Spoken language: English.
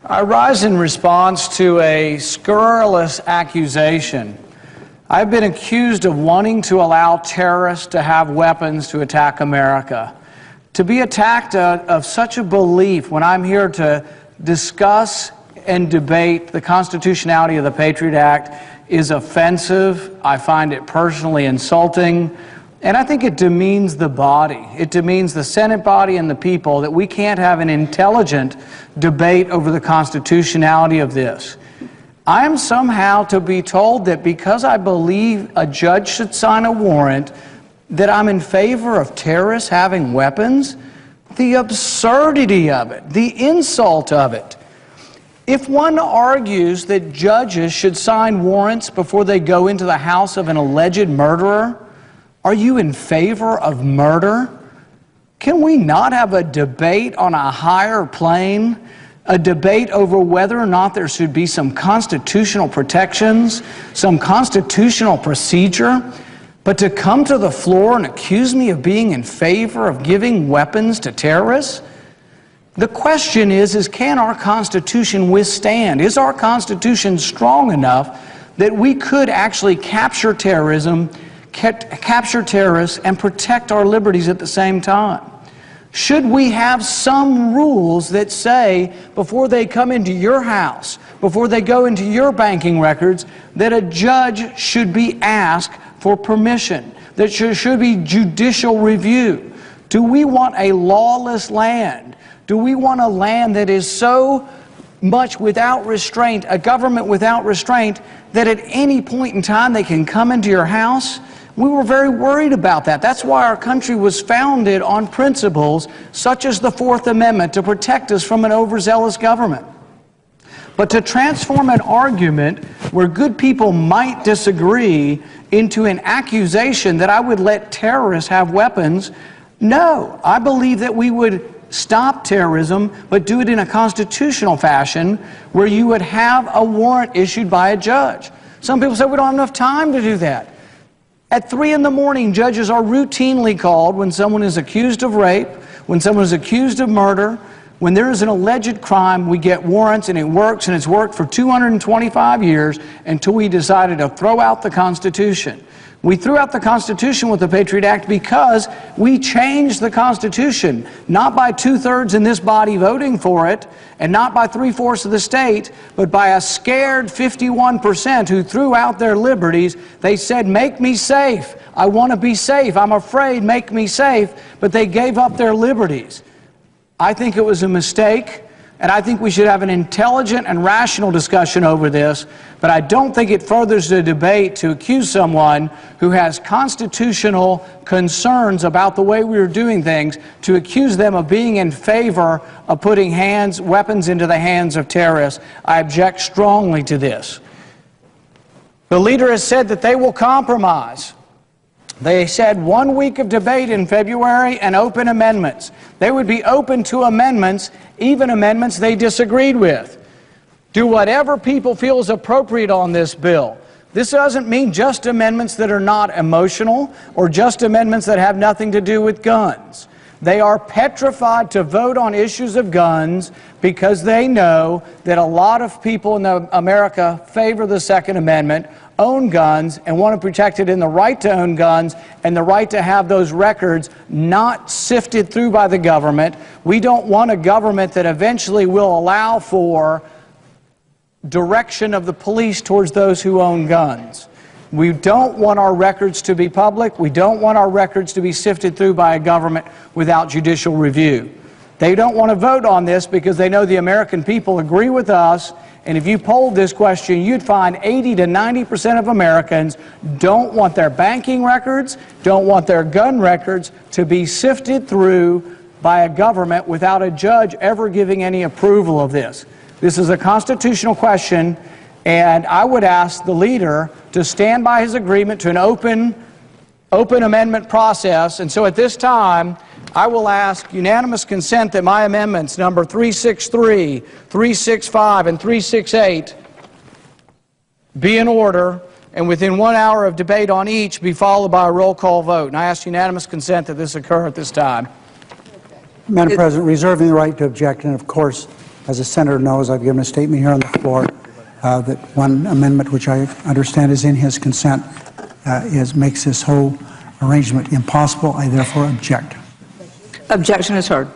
I rise in response to a scurrilous accusation. I've been accused of wanting to allow terrorists to have weapons to attack America. To be attacked of such a belief when I'm here to discuss and debate the constitutionality of the Patriot Act is offensive. I find it personally insulting. And I think it demeans the body. It demeans the Senate body and the people that we can't have an intelligent debate over the constitutionality of this. I am somehow to be told that because I believe a judge should sign a warrant that I'm in favor of terrorists having weapons. The absurdity of it, the insult of it. If one argues that judges should sign warrants before they go into the house of an alleged murderer, are you in favor of murder? Can we not have a debate on a higher plane? A debate over whether or not there should be some constitutional protections, some constitutional procedure? But to come to the floor and accuse me of being in favor of giving weapons to terrorists? The question is can our Constitution withstand? Is our Constitution strong enough that we could actually capture terrorism, capture terrorists, and protect our liberties at the same time? Should we have some rules that say before they come into your house, before they go into your banking records, that a judge should be asked for permission, that should be judicial review? Do we want a lawless land? Do we want a land that is so much without restraint, a government without restraint, that at any point in time they can come into your house? We were very worried about that. That's why our country was founded on principles such as the Fourth Amendment to protect us from an overzealous government. But to transform an argument where good people might disagree into an accusation that I would let terrorists have weapons, no. I believe that we would stop terrorism, but do it in a constitutional fashion where you would have a warrant issued by a judge. Some people say we don't have enough time to do that. At 3 in the morning, judges are routinely called when someone is accused of rape, when someone is accused of murder. When there is an alleged crime, we get warrants, and it works, and it's worked for 225 years until we decided to throw out the Constitution. We threw out the Constitution with the Patriot Act because we changed the Constitution, not by 2/3 in this body voting for it, and not by 3/4 of the state, but by a scared 51% who threw out their liberties. They said, make me safe. I want to be safe. I'm afraid, make me safe. But they gave up their liberties. I think it was a mistake, and I think we should have an intelligent and rational discussion over this, but I don't think it furthers the debate to accuse someone who has constitutional concerns about the way we are doing things, to accuse them of being in favor of putting weapons into the hands of terrorists. I object strongly to this. The leader has said that they will compromise. They said 1 week of debate in February and open amendments. They would be open to amendments, even amendments they disagreed with. Do whatever people feel is appropriate on this bill. This doesn't mean just amendments that are not emotional or just amendments that have nothing to do with guns. They are petrified to vote on issues of guns because they know that a lot of people in America favor the Second Amendment, own guns, and want to protect it in the right to own guns and the right to have those records not sifted through by the government. We don't want a government that eventually will allow for direction of the police towards those who own guns. We don't want our records to be public. We don't want our records to be sifted through by a government without judicial review. They don't want to vote on this because they know the American people agree with us. And if you polled this question, you'd find 80 to 90% of Americans don't want their banking records, don't want their gun records to be sifted through by a government without a judge ever giving any approval of this. This is a constitutional question, and I would ask the leader to stand by his agreement to an open amendment process. And so at this time, I will ask unanimous consent that my amendments number 363, 365, and 368 be in order, and within 1 hour of debate on each be followed by a roll call vote. And I ask unanimous consent that this occur at this time. Madam President, reserving the right to object, and of course As the senator knows, I've given a statement here on the floor that one amendment, which I understand is in his consent, makes this whole arrangement impossible. I therefore object. Objection is heard.